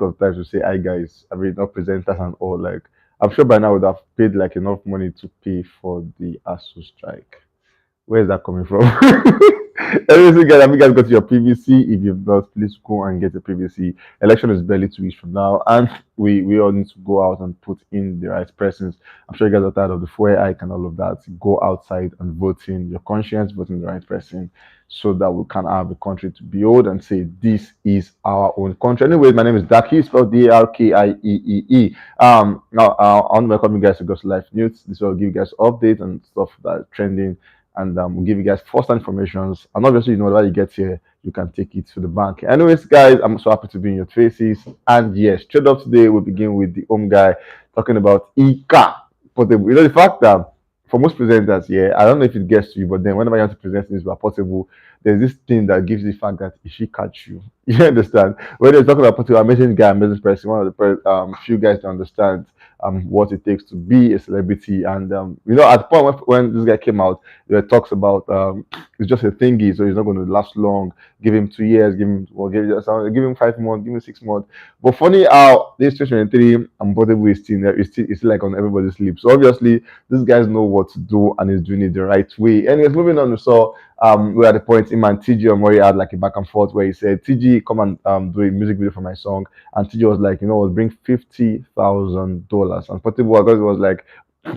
of times to say hi guys. I mean not presenters and all. Like I'm sure by now would have paid like enough money to pay for the ASU strike. Where is that coming from? Everything guys, have you guys got your PVC? If you've not, please go and get a PVC. Election is barely 2 weeks from now, and we all need to go out and put in the right persons. I'm sure you guys are tired of the fuel hike and all of that. Go outside and vote in your conscience, vote in the right person, so that we can have a country to behold and say this is our own country. Anyways, my name is Daki, spelled Darkiee. Now I want to welcome you guys to God's Life News. This will give you guys updates and stuff that is trending, and we'll give you guys first informations. And obviously, you know, whatever you get here, you can take it to the bank. Anyways, guys, I'm so happy to be in your faces. And yes, straight up today, we'll begin with the home guy talking about Ika. Portable. You know, the fact that for most presenters, yeah, I don't know if it gets to you, but then whenever you have to present things about Portable, there's this thing that gives the fact that if she catch you, you understand. When they're talking about Portable, amazing guy, amazing person, one of the few guys to understand what it takes to be a celebrity. And you know, at the point when this guy came out, there were talks about it's just a thingy, so he's not going to last long. Give him 2 years, give him 5 months, give him 6 months. But funny how this 2023 and Portable is still like on everybody's lips. So obviously, these guys know what to do and is doing it the right way. Anyways, moving on, we saw we're at the point him and TG Omori had like a back and forth where he said, TG, come and do a music video for my song. And TG was like, you know, bring $50,000. And Portable was like,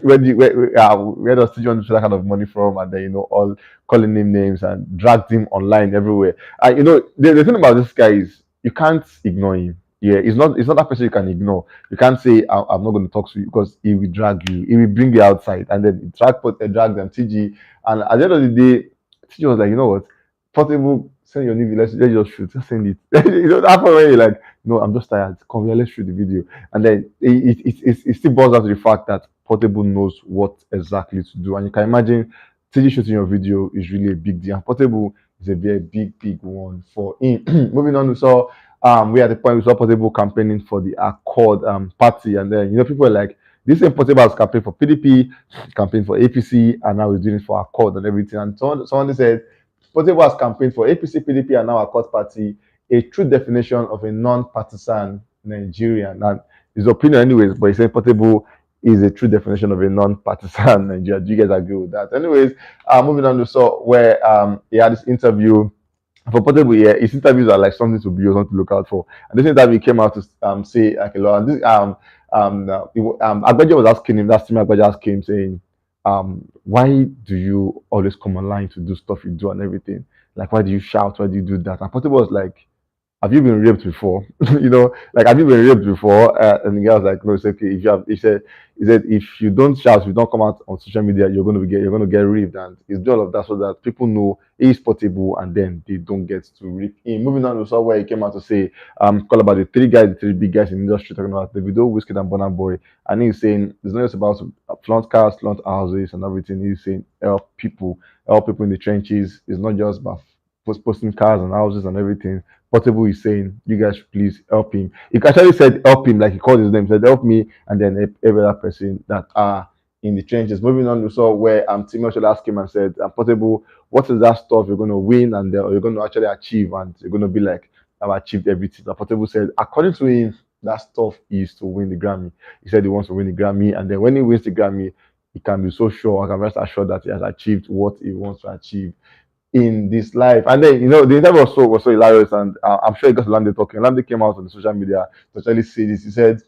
where does TG want to that kind of money from? And then, you know, all calling him names and dragged him online everywhere. And you know, the thing about this guy is you can't ignore him. Yeah, it's not that person you can ignore. You can't say I'm not going to talk to you because he will drag you, he will bring you outside, and then he drag them TG. And at the end of the day, TG was like, you know what, Portable, send your new let's just shoot, just send it. You know, that point when you're like, no, I'm just tired. Come here, let's shoot the video. And then it still boils down to the fact that Portable knows what exactly to do. And you can imagine TG shooting your video is really a big deal. And Portable is a very big one for him. Moving on, we saw we at the point we saw Portable campaigning for the Accord party, and then you know people were like, this same Portable has campaigned for PDP, campaigned for APC, and now he's doing it for Accord and everything. And someone said Portable has campaigned for APC, PDP, and now Accord party, a true definition of a non-partisan Nigerian. And his opinion, anyways, but he said Portable is a true definition of a non-partisan Nigeria. Do you guys agree with that? Anyways, moving on to so where he had this interview for Portable. Yeah, his interviews are like something to be or something to look out for. And this interview came out to say like a lot. And this Agbaja was asking him, that's Tim Agbaja asking him saying, why do you always come online to do stuff you do and everything? Like, why do you shout? Why do you do that? And Portable was like, have you been raped before? You know, like have you been raped before? And the guy was like, no, it's okay. If you have, he said, if you don't shout, if you don't come out on social media, you're going to get raped. And he's doing all of that so that people know he's Portable, and then they don't get to rape him. Moving on to somewhere he came out to say, call about the three big guys in the industry, talking about DAVIDO, WIZKID, and Burna Boy. And he's saying it's not just about flaunt cars, flaunt houses, and everything. He's saying help people in the trenches. It's not just about posting cars and houses and everything. Portable is saying, you guys should please help him. He actually said help him, like he called his name, said help me, and then every other person that are in the trenches. Moving on, we saw where Timothy asked him and said, Portable, what is that stuff you're going to win and you're going to actually achieve? And you're going to be like, I've achieved everything. And Portable said, according to him, that stuff is to win the Grammy. He said he wants to win the Grammy, and then when he wins the Grammy, he can be so sure, I can rest assured that he has achieved what he wants to achieve in this life. And then, you know, the interview was so hilarious, and I'm sure it got Olamide talking. Olamide came out on the social media to actually say this. He said,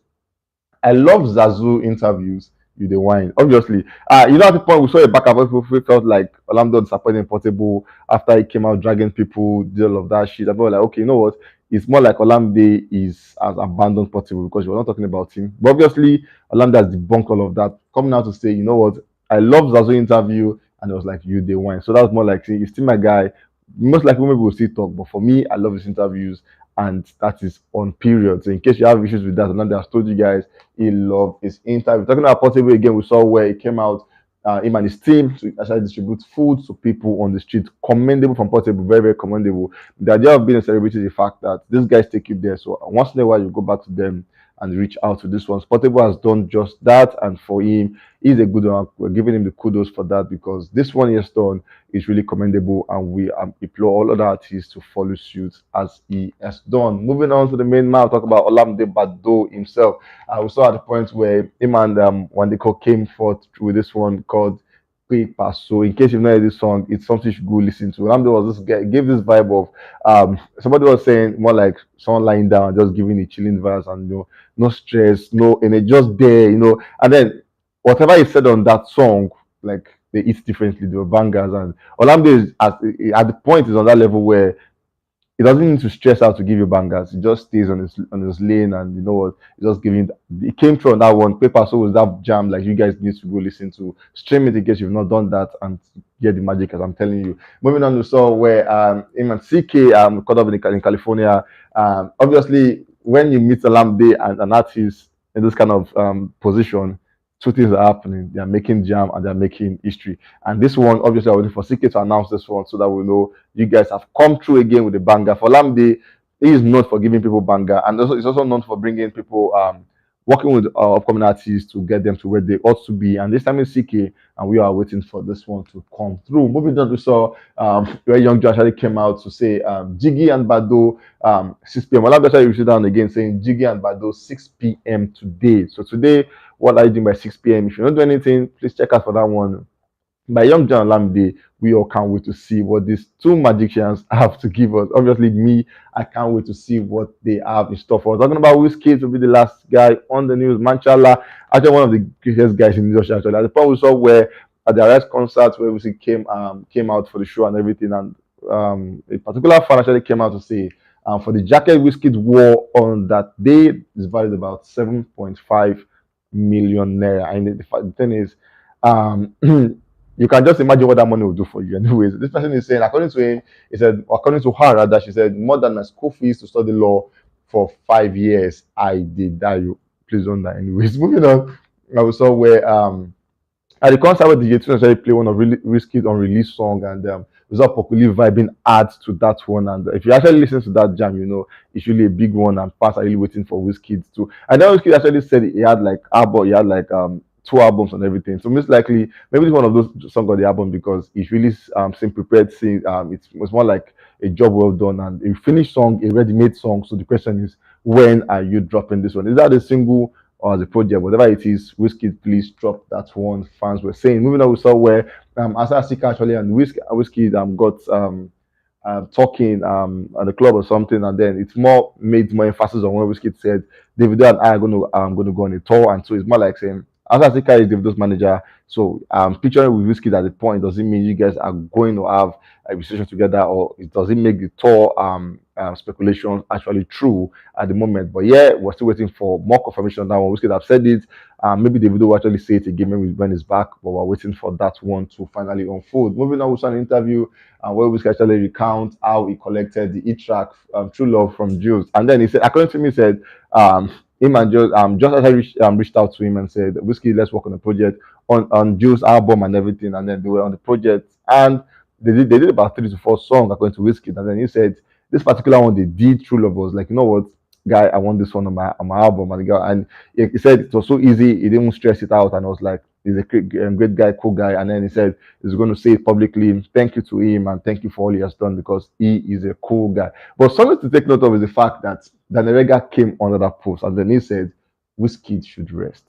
I love Zazu interviews with the wine. Obviously, you know, at the point we saw a back and forth, people felt like Olamide disappointing Portable after he came out dragging people, did all of that shit. I felt like, okay, you know what? It's more like Olamide has abandoned Portable because we're not talking about him. But obviously, Olamide has debunked all of that, coming out to say, you know what? I love Zazu interview, and it was like you they wine. So that was more like saying, he's still my guy. Most likely maybe we'll still talk, but for me, I love his interviews, and that is on period. So in case you have issues with that, and I told you guys he loved his interview. Talking about Portable again, we saw where he came out, him and his team to actually distribute food to people on the street. Commendable from Portable, very, very commendable. The idea of being a celebrity is the fact that these guys take you there. So once in a while you go back to them and reach out to this one. Portable has done just that, and for him, he's a good one. We're giving him the kudos for that because this one he has done is really commendable, and we implore all other artists to follow suit as he has done. Moving on to the main man, talk about Olamide Bado himself. We saw at the point where him and Wandeko came forth with this one called Paper. So in case you've not heard this song, it's something you should go listen to. Ramdo was this guy gave this vibe of somebody was saying more like someone lying down, just giving a chilling vibes and no stress, no, and it just there, and then whatever he said on that song, like they eat differently, they were bangers, and Olamide is at the point is on that level where he doesn't need to stress out to give you bangers. He just stays on his lane, and you know what? He just giving. He came through on that one. Paper so was that jam. Like you guys need to go listen to. Stream it in case you've not done that and get the magic. As I'm telling you. Moving on to song where him and Ckay caught up in California. Obviously, when you meet Olamide and an artist in this kind of position, two things are happening. They are making jam and they are making history. And this one, obviously, I'm waiting for Ckay to announce this one so that we know you guys have come through again with a banger. For Lamde, he is known for giving people banger, and also he's also known for bringing people, working with upcoming artists to get them to where they ought to be. And this time it's Ckay, and we are waiting for this one to come through. Moving on, we saw where Young Josh actually came out to say Jiggy and Bado 6 p.m. Well, I'm actually sit down again saying Jiggy and Bado 6 p.m. today. So today, what are you doing by 6 p.m.? If you don't do anything, please check out for that one by Young John Lamide. We all can't wait to see what these two magicians have to give us. Obviously, me, I can't wait to see what they have in store for us. Talking about WIZKID to be the last guy on the news. Manchala, actually one of the greatest guys in the industry. Actually, at the point we saw where at the arrest concert where WIZKID came out for the show and everything, and a particular fan actually came out to say for the jacket WIZKID wore on that day is valued about 7.5 million naira. And the thing is, you can just imagine what that money will do for you. Anyways, this person is saying, according to him, he said, according to her, rather, she said, more than my school fees to study law for 5 years. I did that. You please don't die. Anyways, moving on, I saw where at the concert where DJ Tune actually play one of WIZKID's unreleased song, and Result Popularly vibing adds to that one. And if you actually listen to that jam, it's really a big one, and fans are really waiting for WIZKID too. And then WIZKID actually said he had like two albums and everything. So most likely, maybe it's one of those songs on the album because it's really seem prepared. It's more like a job well done and a finished song, a ready-made song. So the question is, when are you dropping this one? Is that a single or as a project? Whatever it is, WIZKID, please drop that one. Fans were saying. Moving on, we saw where Asa Sika actually and WIZKID got talking at the club or something, and then it's made more emphasis on what WIZKID said. Davido and I are going to go on a tour, and so it's more like saying, as Ckay is Davido's manager, so picturing with WIZKID at the point doesn't mean you guys are going to have a decision together, or it doesn't make the tour speculation actually true at the moment. But yeah, we're still waiting for more confirmation on that one. WIZKID have said it. Maybe Davido will actually say it again when he's back, but we're waiting for that one to finally unfold. Moving on, we saw an interview where WIZKID actually recount how he collected the track True Love from Jules, and then he said, according to me, he said him and just as I reached out to him and said, WIZKID, let's work on the project on Jules' album and everything, and then they were on the project, and they did about 3 to 4 songs according to WIZKID, and then he said this particular one they did True Love was like, you know what, guy, I want this one on my album, and he said it was so easy, he didn't stress it out, and I was like, he's a great guy, cool guy, and then he said he's going to say it publicly, thank you to him and thank you for all he has done because he is a cool guy. But something to take note of is the fact that Danerega came under that post and then he said WIZKID should rest.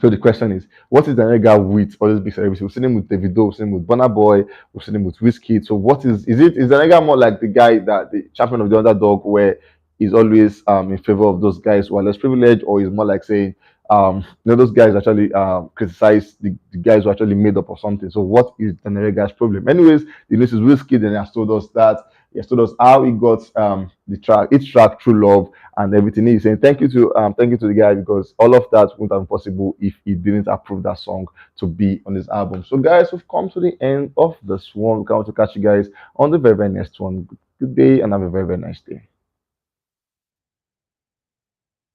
So the question is, what is Danerega with all these big celebrities? We've seen him with Davido, we've seen him with Burna Boy, we've seen him with WIZKID. So what is Danerega more like the guy that the champion of the underdog where he's always in favor of those guys who are less privileged, or is more like saying those guys actually criticize the guys who actually made up or something. So what is Danerega's problem? Anyways, the news is WIZKID, and he has told us how he got each track True Love and everything. He's saying thank you to the guy because all of that wouldn't have been possible if he didn't approve that song to be on his album. So guys, we've come to the end of this one. We can't wait to catch you guys on the very, very next one. Good day and have a very, very nice day.